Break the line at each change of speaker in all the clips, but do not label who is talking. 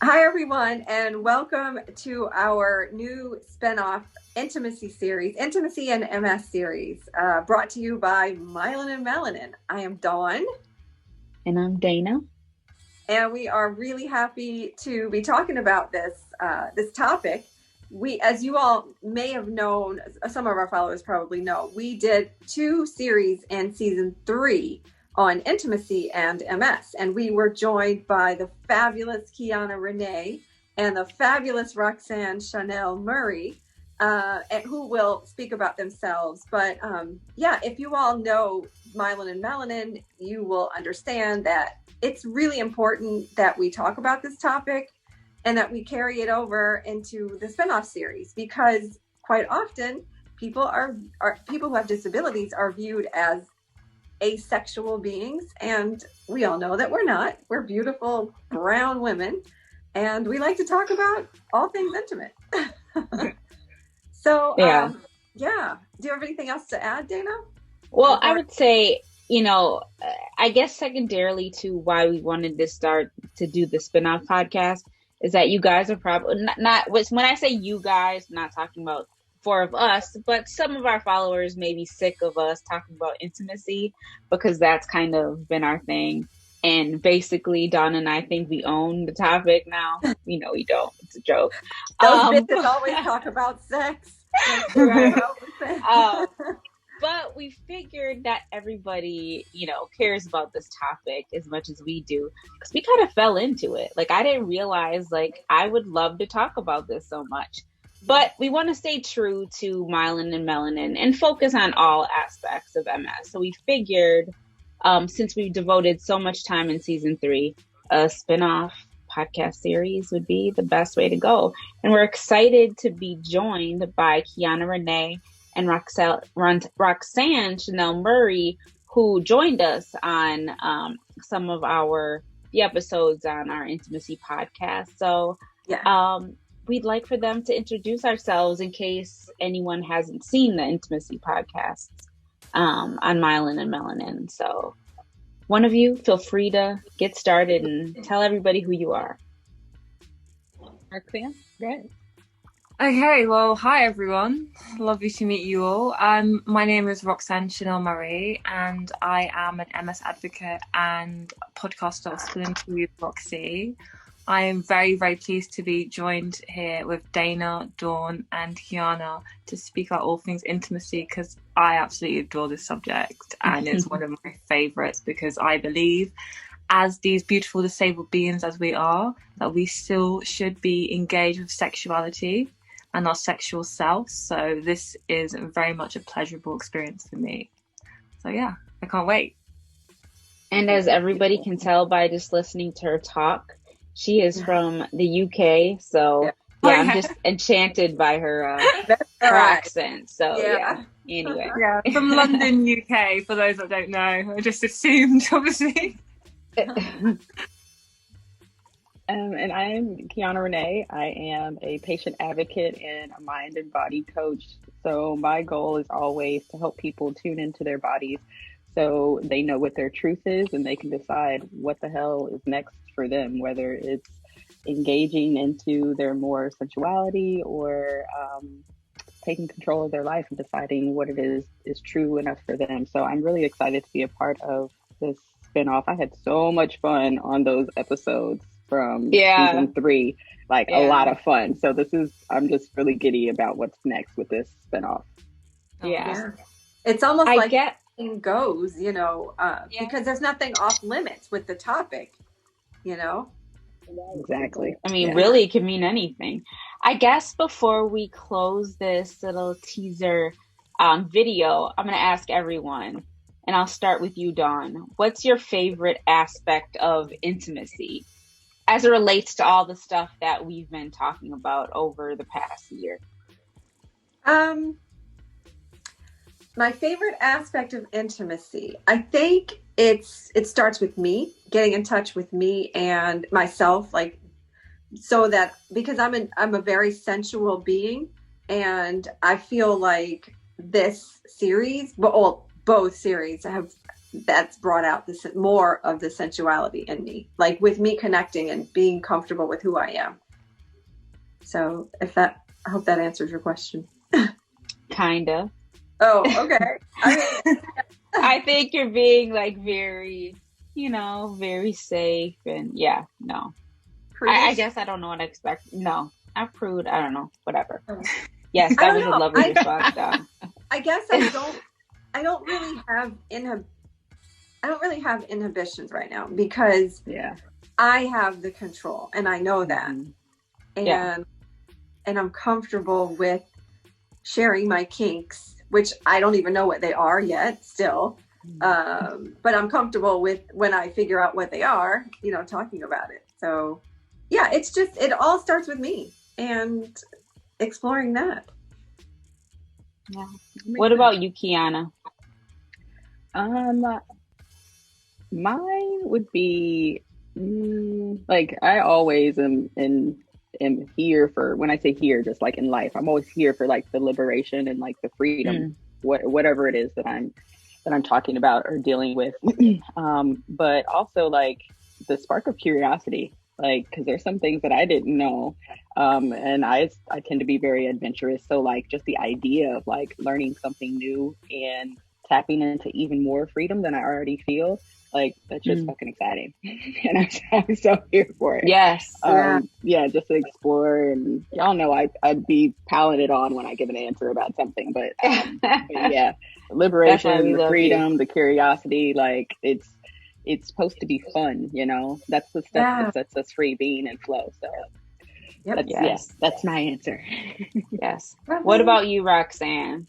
Hi, everyone, and welcome to our new spinoff intimacy series, Intimacy and MS series, brought to you by Myelin and Melanin. I am Dawn.
And I'm Dana.
And we are really happy to be talking about this topic. As you all may have known, some of our followers probably know, we did 2 series in season 3 on intimacy and MS, and we were joined by the fabulous Keyonna Renea and the fabulous Roxanne Chanel Murray, and who will speak about themselves. But if you all know Myelin and Melanin, you will understand that it's really important that we talk about this topic and that we carry it over into the spinoff series, because quite often people who have disabilities are viewed as asexual beings, and we all know that we're not. We're beautiful brown women, and we like to talk about all things intimate. So do you have anything else to add, Dana?
Well, I would say, I guess secondarily to why we wanted to start to do the spinoff podcast is that you guys are probably not when I say you guys, I'm not talking about 4 of us, but some of our followers may be sick of us talking about intimacy, because that's kind of been our thing. And basically, Dawn and I think we own the topic now. We know we don't. It's a joke.
Those bitches always talk about sex.
But we figured that everybody, cares about this topic as much as we do, because we kind of fell into it. Like, I didn't realize, I would love to talk about this so much. But we want to stay true to Myelin and Melanin and focus on all aspects of MS. So we figured, since we've devoted so much time in season 3, a spinoff podcast series would be the best way to go. And we're excited to be joined by Keyonna Renea and Roxanne Chanel Murray, who joined us on some of the episodes on our intimacy podcast. So we'd like for them to introduce ourselves in case anyone hasn't seen the intimacy podcast on Myelin and Melanin. So one of you, feel free to get started and tell everybody who you are.
Roxanne, great. Okay, well, hi everyone. Lovely to meet you all. My name is Roxanne Chanel Murray, and I am an MS advocate and podcaster of Spill Into You with Roxy. I am very, very pleased to be joined here with Dana, Dawn, and Kiana to speak about all things intimacy, because I absolutely adore this subject, and it's one of my favourites, because I believe, as these beautiful disabled beings as we are, that we still should be engaged with sexuality and our sexual self. So this is very much a pleasurable experience for me. So yeah, I can't wait.
And as everybody can tell by just listening to her talk, she is from the UK. So I'm just enchanted by her accent. So anyway.
Yeah, from London, UK, for those that don't know. I just assumed, obviously.
And I am Keyonna Renea. I am a patient advocate and a mind and body coach. So my goal is always to help people tune into their bodies so they know what their truth is, and they can decide what the hell is next for them, whether it's engaging into their more sensuality or taking control of their life and deciding what it is true enough for them. So I'm really excited to be a part of this spinoff. I had so much fun on those episodes from season 3, a lot of fun. So I'm just really giddy about what's next with this spinoff.
It's almost like anything goes, because there's nothing off limits with the topic,
Exactly.
I mean, really, it can mean anything. I guess before we close this little teaser video, I'm going to ask everyone, and I'll start with you, Dawn. What's your favorite aspect of intimacy as it relates to all the stuff that we've been talking about over the past year?
My favorite aspect of intimacy, I think it starts with me, getting in touch with me and myself, so that, because I'm a very sensual being, and I feel like this series, both series have that's brought out this more of the sensuality in me, like with me connecting and being comfortable with who I am. So I hope that answers your question.
Kinda.
Oh, okay. I mean,
I think you're being like very, very safe, and no. I guess I don't know what I expect. No, I'm prude. I don't know. Whatever. Yes, that was a lovely response.
I guess I don't really have inhibitions right now, because I have the control, and I know that, and I'm comfortable with sharing my kinks, which I don't even know what they are yet still. But I'm comfortable with, when I figure out what they are, talking about it. So yeah, it's just, it all starts with me and exploring that.
Yeah. What about you, Kiana?
Mine would be like, I always am here for, when I say here, just like in life, I'm always here for like the liberation and like the freedom, whatever it is that I'm talking about or dealing with. But also like the spark of curiosity, like, because there's some things that I didn't know. And I tend to be very adventurous. So like just the idea of like learning something new and tapping into even more freedom than I already feel, like, that's just fucking exciting. And I'm so here for it.
Yes.
Just to explore. And y'all know I'd be piling it on when I give an answer about something, but yeah, liberation, the freedom, the curiosity, like it's supposed to be fun, that's the stuff that sets us free, being in flow. So that's my answer.
Yes. What about you, Roxanne?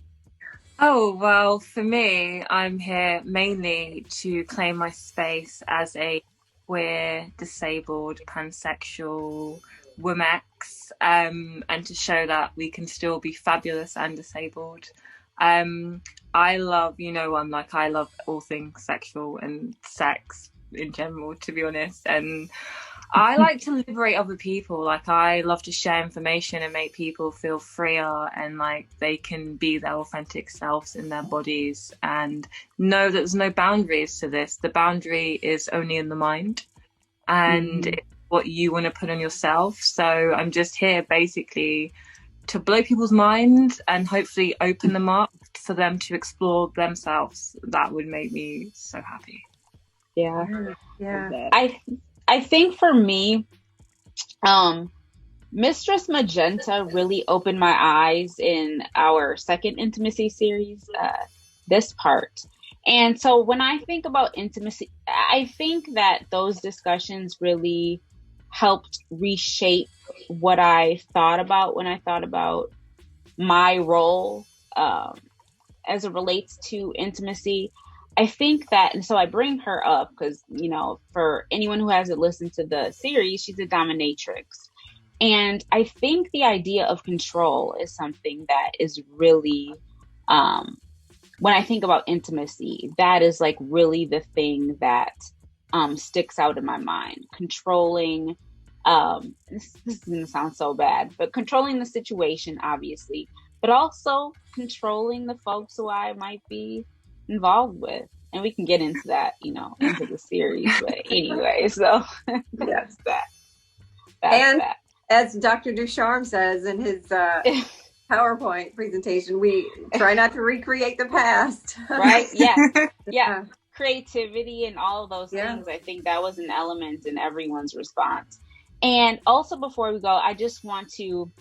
Oh, well, for me, I'm here mainly to claim my space as a queer, disabled, pansexual womex, and to show that we can still be fabulous and disabled. I love, I love all things sexual and sex in general, to be honest. And I like to liberate other people. Like, I love to share information and make people feel freer, and like they can be their authentic selves in their bodies, and know that there's no boundaries to this. The boundary is only in the mind, and it's what you want to put on yourself. So I'm just here basically to blow people's minds and hopefully open them up for them to explore themselves. That would make me so happy.
Yeah. I think for me, Mistress Magenta really opened my eyes in our second intimacy series, this part. And so when I think about intimacy, I think that those discussions really helped reshape what I thought about when I thought about my role as it relates to intimacy. I think that, and so I bring her up because, for anyone who hasn't listened to the series, she's a dominatrix. And I think the idea of control is something that is really, when I think about intimacy, that is like really the thing that sticks out in my mind. Controlling, this is going to sound so bad, but controlling the situation, obviously, but also controlling the folks who I might be involved with. And we can get into that, into the series. But anyway, so that's that. That.
As Dr. Ducharme says in his PowerPoint presentation, we try not to recreate the past.
Right? Yeah. Creativity and all of those things. I think that was an element in everyone's response. And also, before we go, I just want to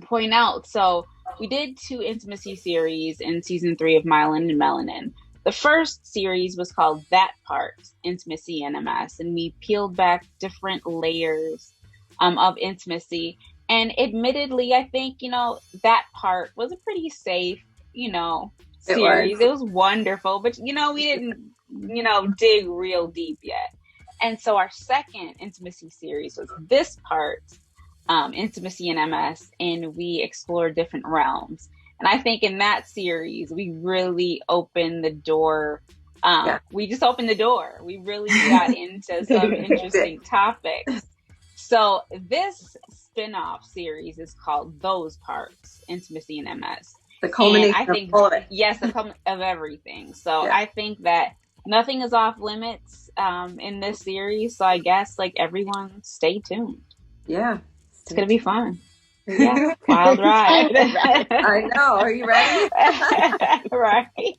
point out, so we did 2 intimacy series in season 3 of Myelin and Melanin. The first series was called That Part, Intimacy and MS, and we peeled back different layers of intimacy. And admittedly, I think, that part was a pretty safe, series. It was wonderful, but, we didn't, dig real deep yet. And so our second intimacy series was this part, Intimacy and MS, and we explored different realms. And I think in that series, we really opened the door. We just opened the door. We really got into some interesting topics. So this spin-off series is called Those Parts, Intimacy and MS.
The culmination of all of it.
Yes, the culmination of everything. So I think that nothing is off limits in this series. So I guess like everyone stay tuned.
Yeah.
It's going to be fun. Yeah. Wild ride.
I know. Are you ready?
Right.